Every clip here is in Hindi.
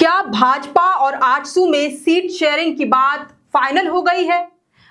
क्या भाजपा और आजसू में सीट शेयरिंग की बात फाइनल हो गई है?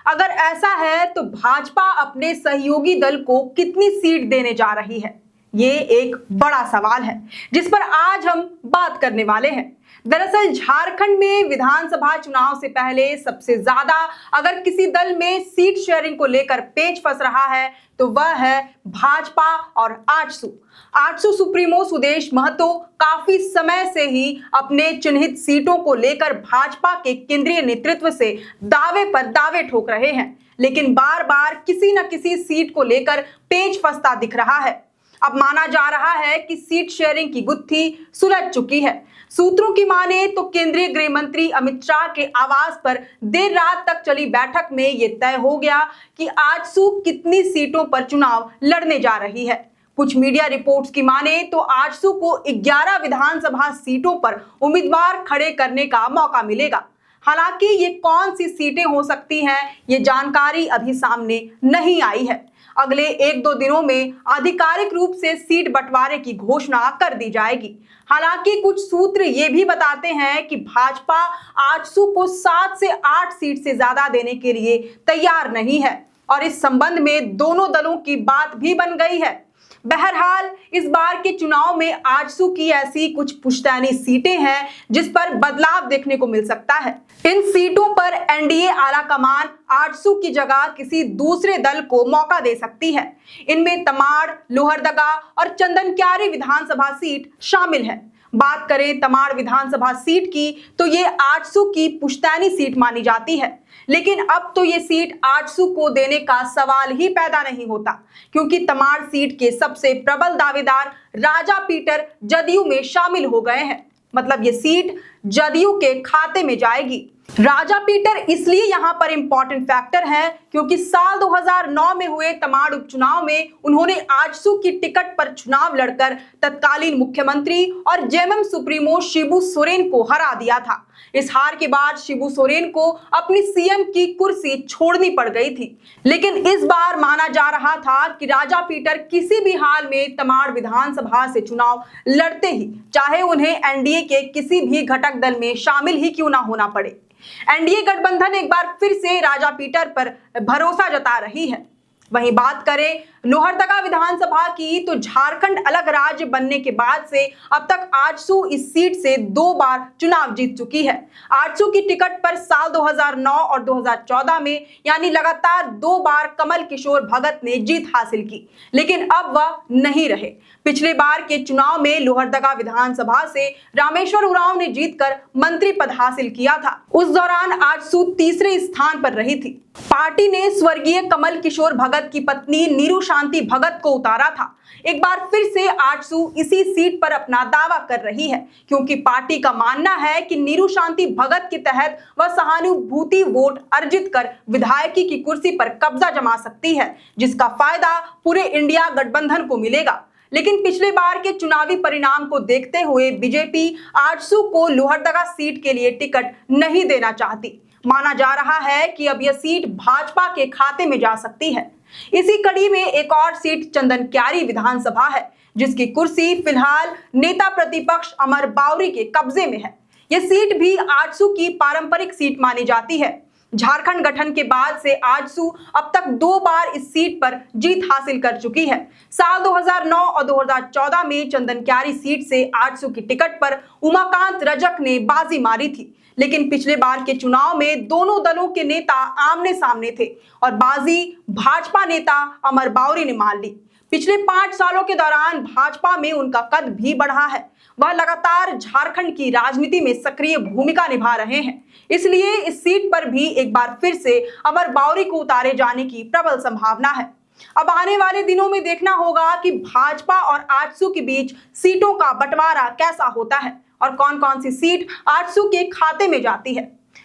अगर ऐसा है तो भाजपा अपने सहयोगी दल को कितनी सीट देने जा रही है? ये एक बड़ा सवाल है जिस पर आज हम बात करने वाले हैं। दरअसल झारखंड में विधानसभा चुनाव से पहले सबसे ज्यादा अगर किसी दल में सीट शेयरिंग को लेकर पेच फंस रहा है तो वह है भाजपा और आजसू। आजसू सुप्रीमो सुदेश महतो काफी समय से ही अपने चिन्हित सीटों को लेकर भाजपा के केंद्रीय नेतृत्व से दावे पर दावे ठोक रहे हैं, लेकिन बार बार किसी न किसी सीट को लेकर पेच फंसता दिख रहा है। अब माना जा रहा है कि सीट शेयरिंग की गुत्थी सुलझ चुकी है। सूत्रों की माने तो केंद्रीय गृह मंत्री अमित शाह के आवास पर देर रात तक चली बैठक में यह तय हो गया कि आजसू कितनी सीटों पर चुनाव लड़ने जा रही है। कुछ मीडिया रिपोर्ट्स की माने तो आजसू को 11 विधानसभा सीटों पर उम्मीदवार खड़े करने का मौका मिलेगा। हालांकि ये कौन सी सीटें हो सकती हैं, ये जानकारी अभी सामने नहीं आई है। अगले 1-2 दिनों में आधिकारिक रूप से सीट बंटवारे की घोषणा कर दी जाएगी। हालांकि कुछ सूत्र ये भी बताते हैं कि भाजपा आजसू को 7 से 8 सीट से ज्यादा देने के लिए तैयार नहीं है और इस संबंध में दोनों दलों की बात भी बन गई है। बहरहाल इस बार के चुनाव में आजसू की ऐसी कुछ पुश्तैनी सीटें हैं जिस पर बदलाव देखने को मिल सकता है। इन सीटों पर एनडीए आला कमान आजसू की जगह किसी दूसरे दल को मौका दे सकती है। इनमें तमाड़, लोहरदगा और चंदनक्यारी विधानसभा सीट शामिल है। बात करें तमाड़ विधानसभा सीट की तो ये आजसू की पुश्तैनी सीट मानी जाती है, लेकिन अब तो ये सीट आजसू को देने का सवाल ही पैदा नहीं होता, क्योंकि तमाड़ सीट के सबसे प्रबल दावेदार राजा पीटर जदयू में शामिल हो गए हैं। मतलब ये सीट जदयू के खाते में जाएगी। राजा पीटर इसलिए यहां पर इंपॉर्टेंट फैक्टर है क्योंकि साल 2009 में हुए तमाड़ उपचुनाव में उन्होंने आजसू की टिकट पर चुनाव लड़कर तत्कालीन मुख्यमंत्री और जेएमएम सुप्रीमो शिबू सोरेन को हरा दिया था। इस हार के बाद शिबू सोरेन को अपनी सीएम की कुर्सी छोड़नी पड़ गई थी, लेकिन इस बार माना जा रहा था कि राजा पीटर किसी भी हाल में तमाड़ विधानसभा से चुनाव लड़ते ही, चाहे उन्हें एनडीए के किसी भी घटक दल में शामिल ही क्यों ना होना पड़े। एनडीए गठबंधन एक बार फिर से राजा पीटर पर भरोसा जता रही है। वहीं बात करें लोहरदगा विधानसभा की तो झारखंड अलग राज्य बनने के बाद से अब तक आजसू इस सीट से 2 बार चुनाव जीत चुकी है। आजसू की टिकट पर साल 2009 और 2014 में यानी लगातार 2 बार कमल किशोर भगत ने जीत हासिल की, लेकिन अब वह नहीं रहे। पिछले बार के चुनाव में लोहरदगा विधानसभा से रामेश्वर उरांव ने जीतकर मंत्री पद हासिल किया था। उस दौरान आजसू तीसरे स्थान पर रही थी। पार्टी ने स्वर्गीय कमल किशोर भगत की पत्नी नीरू शांति भगत को उतारा था। एक बार फिर से आजसू इसी सीट पर अपना दावा कर रही है, क्योंकि पार्टी का मानना है कि नीरू शांति भगत के तहत वह सहानुभूति वोट अर्जित कर विधायकी की कुर्सी पर कब्जा जमा सकती है, जिसका फायदा पूरे इंडिया गठबंधन को मिलेगा। लेकिन पिछले बार के चुनावी परिणाम को देखते हुए बीजेपी आजसू को लोहरदगा सीट के लिए टिकट नहीं देना चाहती। माना जा रहा है कि अब यह सीट भाजपा के खाते में जा सकती है। इसी कड़ी में एक और सीट चंदनक्यारी विधानसभा है, जिसकी कुर्सी फिलहाल नेता प्रतिपक्ष अमर बावरी के कब्जे में है। यह सीट भी आजसू की पारंपरिक सीट मानी जाती है। झारखंड गठन के बाद से आजसू अब तक 2 बार इस सीट पर जीत हासिल कर चुकी है। साल 2009 और 2014 में चंदनक्यारी सीट से आजसू की टिकट पर उमाकांत रजक ने बाजी मारी थी, लेकिन पिछले बार के चुनाव में दोनों दलों के नेता आमने सामने थे और बाजी भाजपा नेता अमर बावरी ने मार ली। पिछले 5 सालों के दौरान भाजपा में उनका कद भी बढ़ा है। वह लगातार झारखंड की राजनीति में सक्रिय भूमिका निभा रहे हैं, इसलिए इस सीट पर भी एक बार फिर से अमर बावरी को उतारे जाने की प्रबल संभावना है। अब आने वाले दिनों में देखना होगा कि भाजपा और आजसू के बीच सीटों का बंटवारा कैसा होता है और कौन कौन सी सीट आजसू के खाते में जाती है।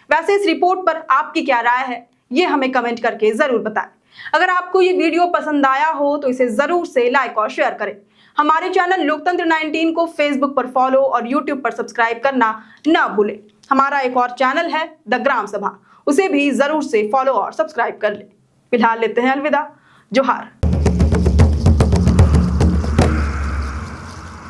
वैसे इस रिपोर्ट पर आपकी क्या राय है, ये हमें कमेंट करके जरूर बताएं। अगर आपको ये वीडियो पसंद आया हो तो इसे जरूर से लाइक और शेयर करें। हमारे चैनल लोकतंत्र 19 को फेसबुक पर फॉलो और यूट्यूब पर सब्सक्राइब करना न भूलें। हमारा एक और चैनल है द ग्राम सभा, उसे भी जरूर से फॉलो और सब्सक्राइब कर लें। फिलहाल लेते हैं अलविदा। जोहार।